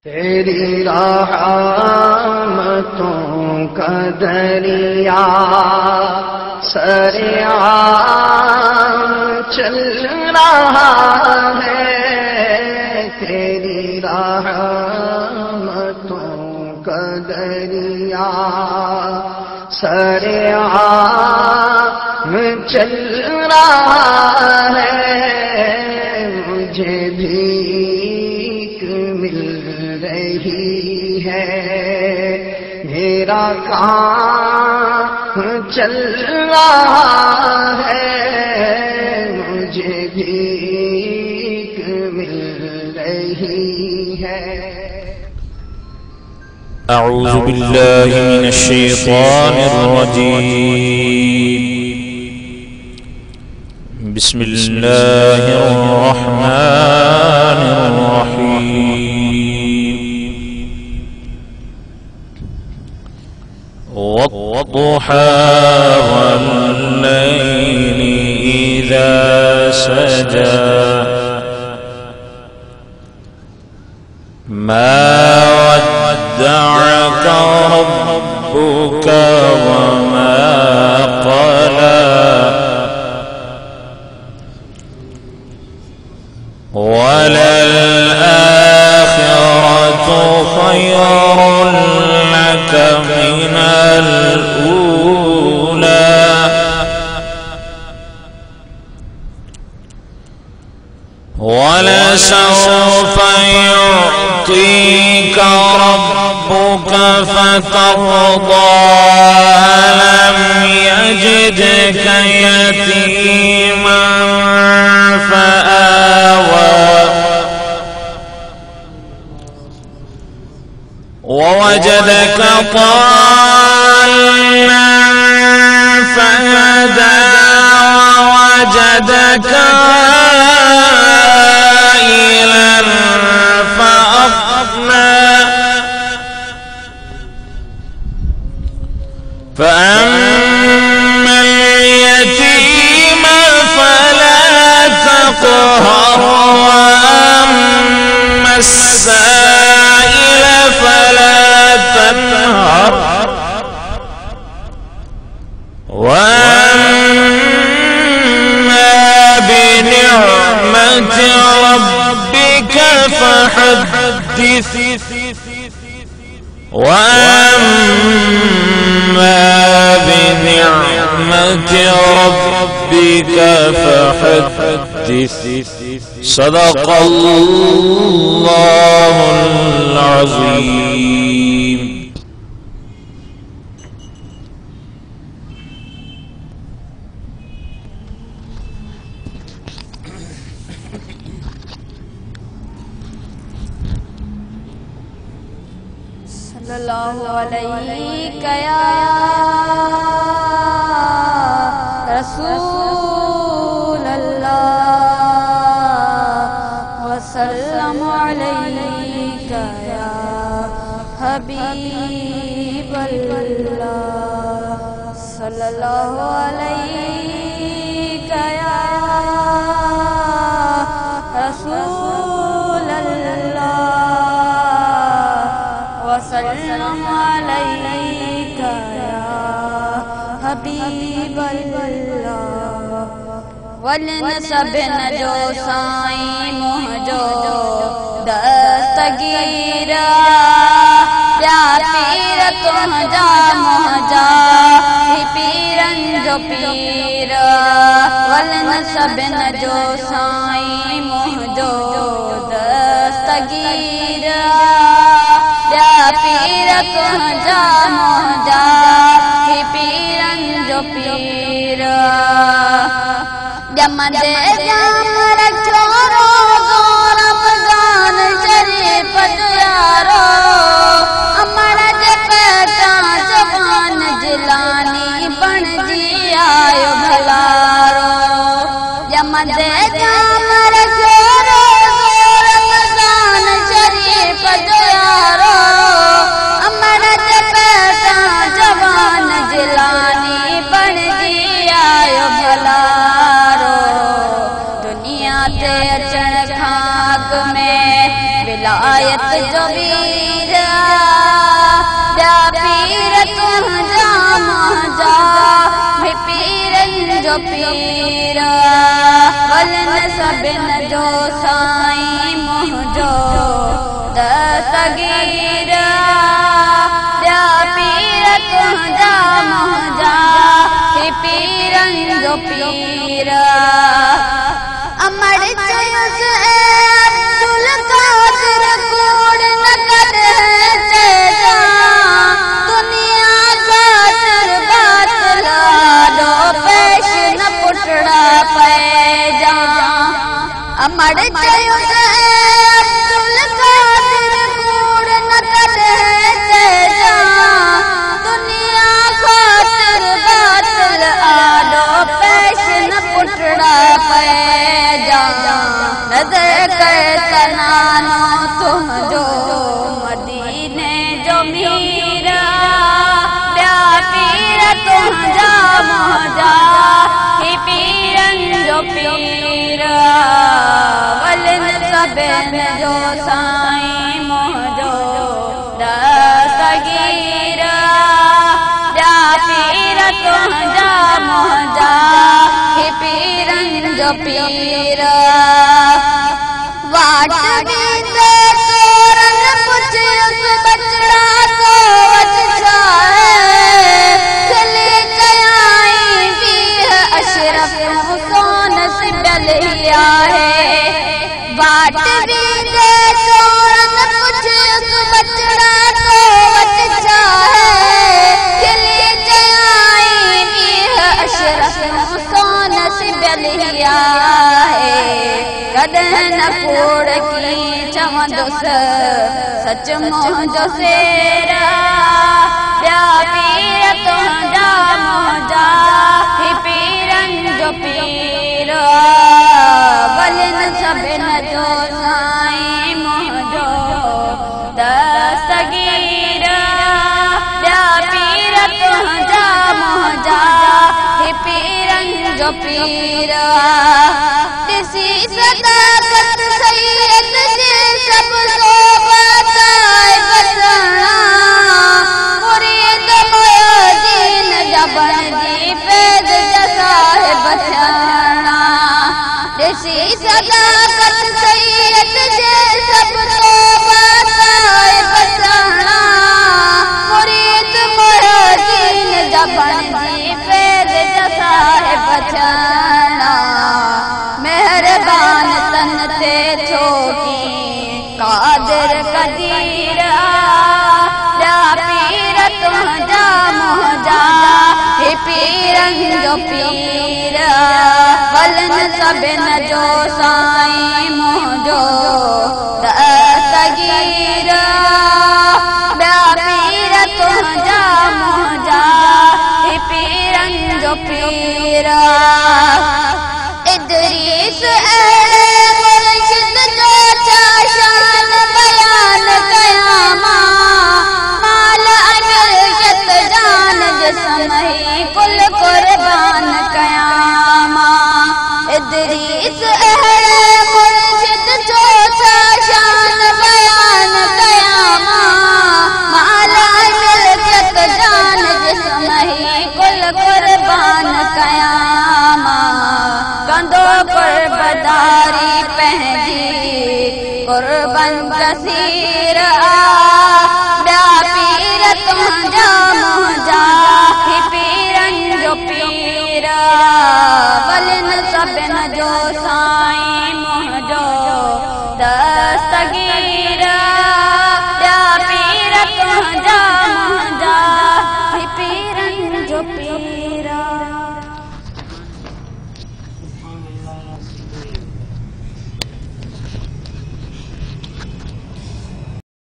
تیری رحمتوں کا دریا سریعان چل رہا ہے، تیری رحمتوں کا دریا سریعان چل رہا ہے، مجھے بھیک مل رہی ہے، میرا کام چل رہا ہے، مجھے بھیک مل رہی ہے۔ اعوذ باللہ من الشیطان الرجیم، بسم اللہ الرحمن الرحیم۔ والضحى والليل إذا سجى ما ودعك ربك وما قلى وللآخرة خير لك من الأولى ولسوف يعطيك ربك فترضى ألم يجدك يتيما فآوى ووجدك ضالا فهدى ووجدك عائلا فأغنى فأما اليتيم فلا تقهر وأما السائل فلا تنهر وأما بنعمة ربك فحدث وأما بنعمة ربك فحدث۔ صدق اللہ العظیم۔ صلی اللہ علیہ یا رسول اللہ وسلم علیک یا حبیب اللہ، صلی اللہ علیہ یا رسول اللہ وسلم علیک یا حبیب اللہ۔ ولنسب نجو سائیں مہجو دستگیر یا پیر تہجا مہجا ہی پیرن جو پیر۔ ولنسب نجو سائیں مہجو دستگیر یا پیر تہجا مہجا ہی پیرن جو پیر۔ جمع دے جام رکھو روزو رمضان شریف دیارو، امر جے پیٹا زبان جلانی بن جی آئیو بھلارو۔ جمع دے جام رکھو روزو رمضان شریف دیارو، امر جے پیٹا زبان جلانی بن جی آئیو بھلارو۔ वीर ॿिया पीर तुंहिंजा मुंहिंजा पीरनि जो पीर वलनि सभिनि जो साईं मुंहिंजो दस्तगीर ॿिया पीर तुंहिंजा मुंहिंजा पीरनि जो पीर अमर चयुसि अब्दुल कादिर कूड़ न कर चइजा दुनिया ख़ातिर बातिल ॾो पेश न पुटड़ा पइजा अमर चयुसि अब्दुल कादिर कूड़ न कर चइजा दुनिया ख़ातिर बातिल ॾो पेश न पुटड़ा पइजा नज़र कर तनानो तुंहिंजो मदीने जो मीर ॿिया पीर तुंहिंजा मुंहिंजा पीरनि जो पीर वलनि सभिनि जो साईं मुंहिंजो दस्तगीर ॿिया पीर तुंहिंजा मुंहिंजा पीरनि जो पीर वाट ॾींदे सोरन पुछियुसि बचड़ा तो वटि छा खिली कयाईं वीह अशरफ सोन सिबियल ई आहे वाट ॾींदे सोरन पुछियुसि बचड़ा तो वटि छा खिली कयाईं वीह अशरफ सोन सिबियल ई आहे कॾहिं न कूड़ की चवंदुसि सच मुंहिंजो शेर ॿिया पीर तुंहिंजा मुंहिंजा पीरनि जो पीर वलनि सभिनि जो साईं मुंहिंजो दस्तगीर ॿिया पीर तुंहिंजा मुंहिंजा पीरनि जो पीर ॾिसी सदाकत सैयद जे सभु सोबत आहे बसणा मुरीद मुयदीन जबन जी फैज़ जा साहिब थियणा ॾिसी सदाकत सैयद जे सभु सोबत आहे बसणा मुरीद मुयदीन जबन जी फैज़ जा साहिब थियणा मेहरबान तन ते छोकी कादिर कदीर ॿिया पीर तुंहिंजा मुंहिंजा पीरनि जो पीर वलनि सभिनि जो साईं मुंहिंजो दस्तगीर ॿिया पीर तुंहिंजा मुंहिंजा पीरनि जो पीर इदरीस मुर्शिद जो छा शान बयान कयां माल अमियत जान जिस्म ही कुल कुर्बान कयां इदरीस मुर्शिद जो छा शान बयान कयां माल अमियत जान जिस्म ही कुल कुर्बान कयां कंदो कुर्बदारी पंहिंजी कुर्बन कसीर ॿिया पीर तुंहिंजा मुंहिंजा पीरनि जो पीर वलनि सभिनि जो साईं मुंहिंजो दस्तगीर